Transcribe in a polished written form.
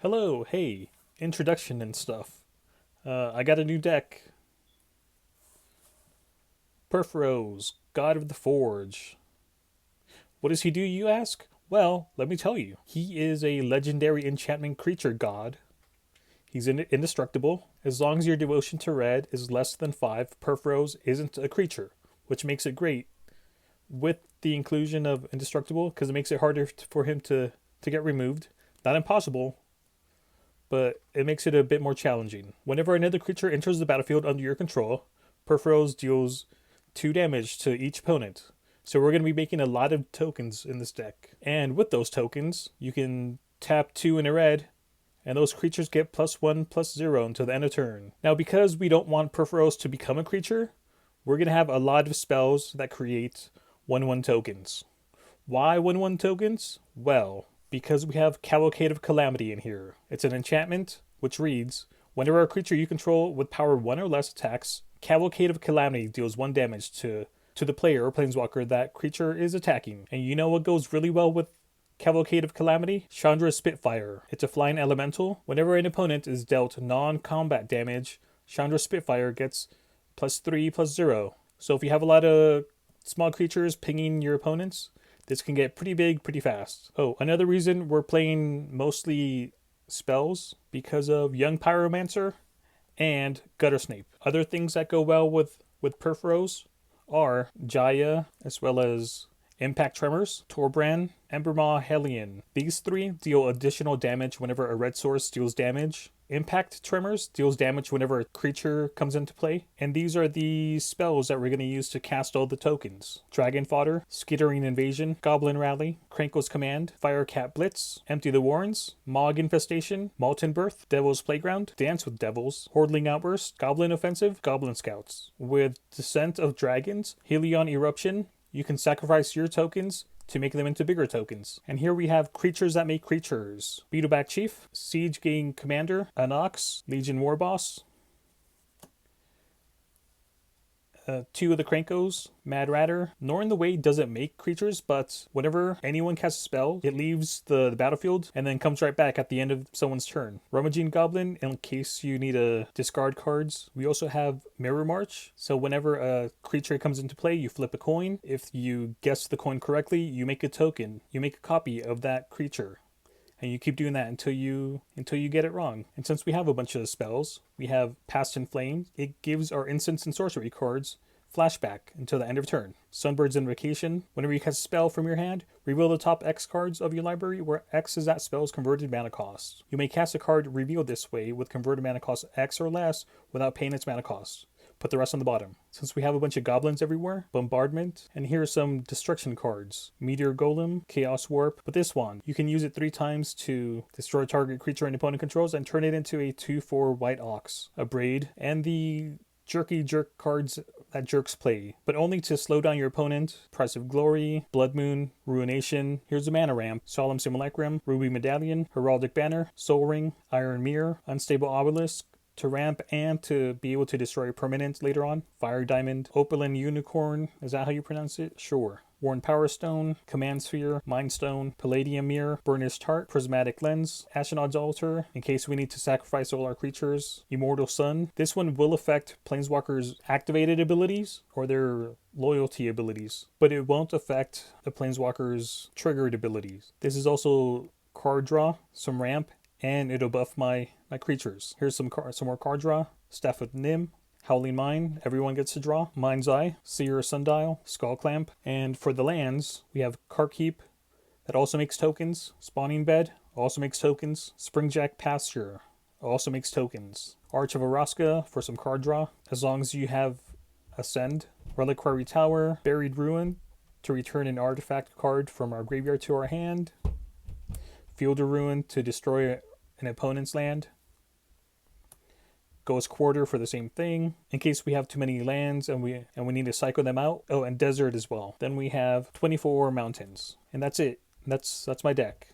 Hello, hey, introduction and stuff. I got a new deck. Purphoros, God of the Forge. What does he do, you ask? Well, let me tell you. He is a legendary enchantment creature god. He's indestructible. As long as your devotion to red is less than 5, Purphoros isn't a creature, which makes it great with the inclusion of indestructible because it makes it harder for him to get removed. Not impossible, but it makes it a bit more challenging. Whenever another creature enters the battlefield under your control, Purphoros deals 2 damage to each opponent. So we're going to be making a lot of tokens in this deck. And with those tokens, you can tap 2 in a red, and those creatures get +1/+0 until the end of turn. Now, because we don't want Purphoros to become a creature, we're going to have a lot of spells that create 1/1 tokens. Why 1/1 tokens? Well, because we have Cavalcade of Calamity in here. It's an enchantment which reads, whenever a creature you control with power 1 or less attacks, Cavalcade of Calamity deals 1 damage to the player or planeswalker that creature is attacking. And you know what goes really well with Cavalcade of Calamity? Chandra's Spitfire. It's a flying elemental. Whenever an opponent is dealt non-combat damage, Chandra's Spitfire gets +3/+0. So if you have a lot of small creatures pinging your opponents, this can get pretty big pretty fast. Oh, another reason we're playing mostly spells because of Young Pyromancer and Guttersnape. Other things that go well with Purphoros are Jaya, as well as Impact Tremors, Torbran, Embermaw Hellion. These 3 deal additional damage whenever a red source deals damage. Impact Tremors deals damage whenever a creature comes into play. And these are the spells that we're going to use to cast all the tokens. Dragon Fodder, Skittering Invasion, Goblin Rally, Krankle's Command, Firecat Blitz, Empty the Warrens, Mog Infestation, Molten Birth, Devil's Playground, Dance with Devils, Hordling Outburst, Goblin Offensive, Goblin Scouts. With Descent of Dragons, Helion Eruption, you can sacrifice your tokens to make them into bigger tokens. And here we have creatures that make creatures. Beetleback Chief, Siege Gang Commander, Anox, Legion Warboss, 2 of the Krankos, Mad Ratter. Norn the Way doesn't make creatures, but whenever anyone casts a spell, it leaves the battlefield and then comes right back at the end of someone's turn. Rummaging Goblin, in case you need to discard cards. We also have Mirror March, so whenever a creature comes into play, you flip a coin. If you guess the coin correctly, you make a token. You make a copy of that creature. And you keep doing that until you get it wrong. And since we have a bunch of spells, we have Past in Flames. It gives our instants and sorcery cards flashback until the end of turn. Sunbird's Invocation. Whenever you cast a spell from your hand, reveal the top X cards of your library, where X is that spell's converted mana cost. You may cast a card revealed this way with converted mana cost X or less without paying its mana cost. Put the rest on the bottom. Since we have a bunch of goblins everywhere, Bombardment, and here are some destruction cards. Meteor Golem, Chaos Warp. But this one, you can use it 3 times to destroy a target creature an opponent controls and turn it into a 2/4 White Ox, a Braid, and the Jerky Jerk cards that Jerks play, but only to slow down your opponent. Price of Glory, Blood Moon, Ruination. Here's a mana ramp. Solemn Simulacrum, Ruby Medallion, Heraldic Banner, Soul Ring, Iron Mirror, Unstable Obelisk, to ramp and to be able to destroy a permanent later on. Fire Diamond, Opaline Unicorn, is that how you pronounce it? Sure. Worn Power Stone, Command Sphere, Mind Stone, Palladium Mirror, Burnished Heart, Prismatic Lens, Ashnod's Altar, in case we need to sacrifice all our creatures, Immortal Sun. This one will affect Planeswalker's activated abilities or their loyalty abilities, but it won't affect the Planeswalker's triggered abilities. This is also card draw, some ramp, and it'll buff my creatures. Here's some more card draw. Staff of Nim, Howling Mine, everyone gets to draw. Mind's Eye, Seer Sundial, Skull Clamp. And for the lands, we have Karkheap, that also makes tokens. Spawning Bed, also makes tokens. Springjack Pasture, also makes tokens. Arch of Araska for some card draw, as long as you have Ascend. Reliquary Tower, Buried Ruin, to return an artifact card from our graveyard to our hand. Field of Ruin to destroy an opponent's land. Ghost Quarter for the same thing, in case we have too many lands and we need to cycle them out. Oh, and Desert as well. Then we have 24 mountains. And that's it. That's my deck.